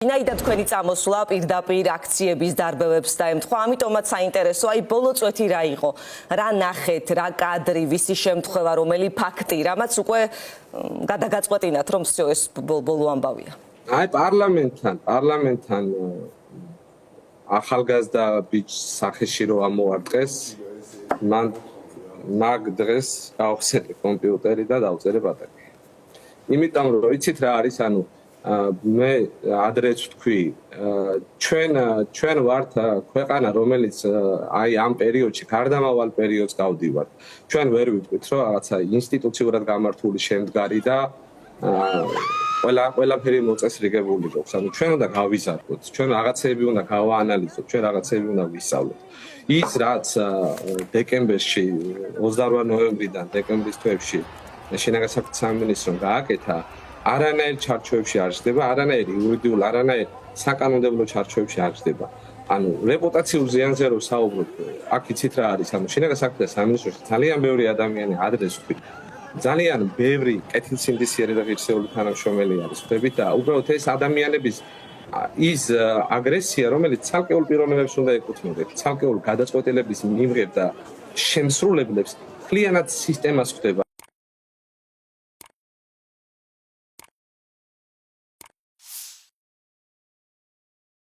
ვინაიდან თქვენი წამოსვლა პირდაპირ აქციების დარბევებს დაემთხვა, ამიტომაც საინტერესო, აი ბოლო წვეთი რა იყო? რა ნახეთ, რა კადრი, ვისი შემთხვევა, რომელი ფაქტი, რამაც უკვე გადაგაწყვეტინათ, რომ всё ეს ბოლო ამბავია. აი პარლამენტთან ახალგაზრდა ბიჭს სახეში რო ამოვარტყეს, მან მაგ დღეს გავხსენე კომპიუტერი და დავწერე ბატონი. იმიტომ რომ იცით რა არის, ანუ მე ადრეც ვთქვი, ჩვენ ვართ ქვეყანა, რომელიც აი ამ პერიოდში გარდამავალ პერიოდს გავდივართ. ჩვენ ვერ ვიტყვით, რომ რაღაცა ინსტიტუციურად გამართული შემდგარი და ყველაფერი მოწესრიგებული გვაქვს. ანუ ჩვენ უნდა გავიზარდოთ, ჩვენ რაღაცეები უნდა გავაანალიზოთ, ჩვენ რაღაცეები უნდა ვისწავლოთ. ის რაც დეკემბერში 28 ნოემბრიდან დეკემბრის თვეებში შინაგან საქმეთა სამინისტრომ გააკეთა, არანაირ ჩარჩოებში არ ჯდება, არანაირ იურიდიულ, არანაირ საკანონმდებლო ჩარჩოებში არ ჯდება. ანუ რეპუტაციულ ზიანზე რო საუბრობ, აქ იცით რა არის, ანუ შინაგან საქმეთა სამინისტროში ძალიან ბევრი ადამიანი ადრეს ვთქვი, ძალიან ბევრი კეთილსინდისიერი და ღირსეული თანამშრომელი არის ხვდებით და უბრალოდ ეს ადამიანების ის აგრესია, რომელიც ცალკეულ პიროვნებებს უნდა ეკუთვნოდეთ, ცალკეულ გადაწყვეტილების მიღებ და შემსრულებლებს, მთლიანად სისტემას ხვდება.